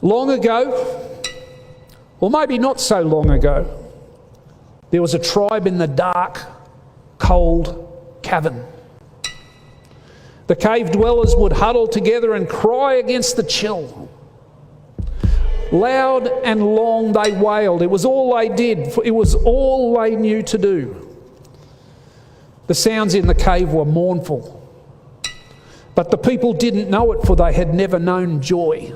Long ago, or maybe not so long ago, there was a tribe in the dark, cold cavern. The cave dwellers would huddle together and cry against the chill. Loud and long they wailed. It was all they did. It was all they knew to do. The sounds in the cave were mournful. But the people didn't know it, for they had never known joy.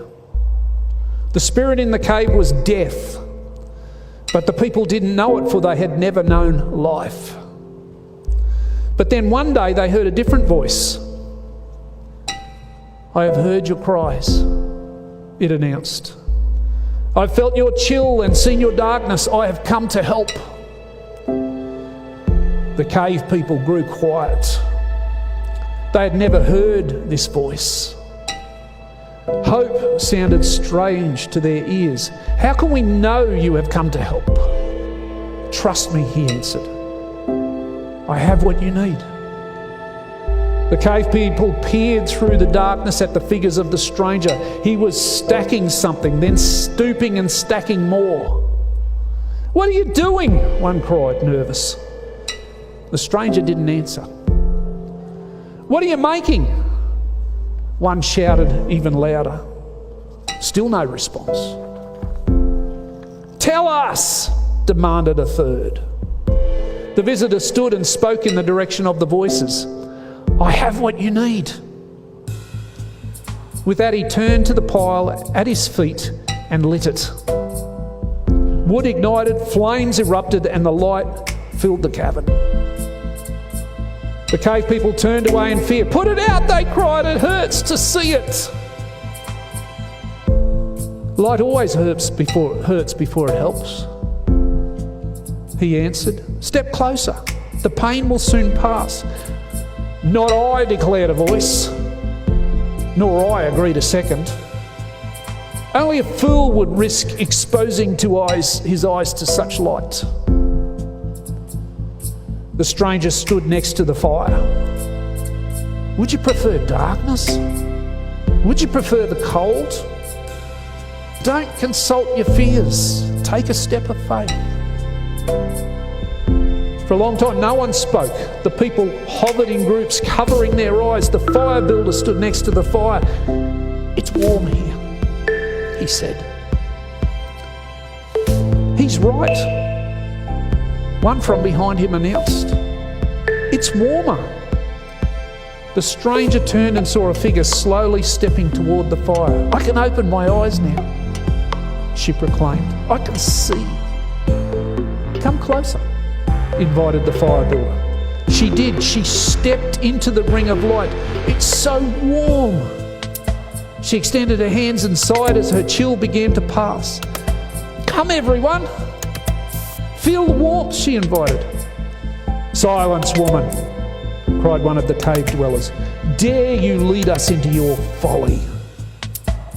The spirit in the cave was death. But the people didn't know it, for they had never known life. But then one day they heard a different voice. I have heard your cries, it announced. I've felt your chill and seen your darkness. I have come to help. The cave people grew quiet. They had never heard this voice. Hope sounded strange to their ears. How can we know you have come to help? Trust me, he answered. I have what you need. The cave people peered through the darkness at the figures of the stranger. He was stacking something, then stooping and stacking more. What are you doing? One cried, nervous. The stranger didn't answer. What are you making? One shouted even louder. Still no response. Tell us, demanded a third. The visitor stood and spoke in the direction of the voices. I have what you need. With that, he turned to the pile at his feet and lit it. Wood ignited, flames erupted, and the light filled the cavern. The cave people turned away in fear. Put it out, they cried. It hurts to see it. Light always hurts before it helps. He answered. Step closer. The pain will soon pass. Not I, declared a voice. Nor I, agreed a second. Only a fool would risk exposing his eyes to such light. The stranger stood next to the fire. Would you prefer darkness? Would you prefer the cold? Don't consult your fears. Take a step of faith. For a long time, no one spoke. The people hovered in groups, covering their eyes. The fire builder stood next to the fire. It's warm here, he said. He's right. One from behind him announced. It's warmer. The stranger turned and saw a figure slowly stepping toward the fire. I can open my eyes now, she proclaimed. I can see. Come closer, invited the fire builder. She did. She stepped into the ring of light. It's so warm. She extended her hands and sighed as her chill began to pass. Come, everyone. Feel the warmth, she invited. Silence, woman, cried one of the cave dwellers. Dare you lead us into your folly?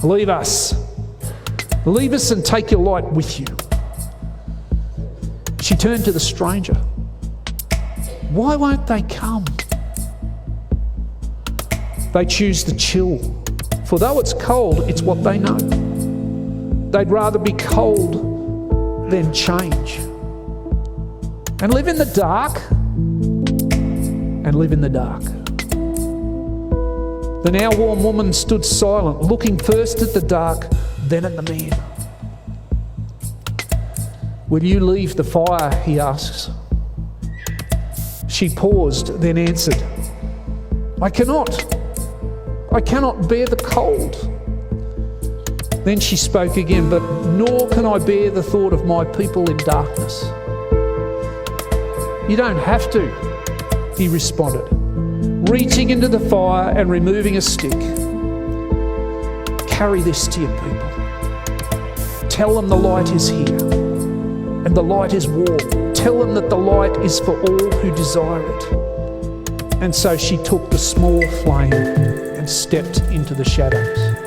Leave us. Leave us and take your light with you. She turned to the stranger. Why won't they come? They choose the chill, for though it's cold, it's what they know. They'd rather be cold than change. And live in the dark, and live in the dark. The now warm woman stood silent, looking first at the dark, then at the man. Will you leave the fire, he asks. She paused, then answered, I cannot bear the cold. Then she spoke again, but nor can I bear the thought of my people in darkness. You don't have to, he responded, reaching into the fire and removing a stick. Carry this to your people. Tell them the light is here, and the light is warm. Tell them that the light is for all who desire it. And so she took the small flame and stepped into the shadows.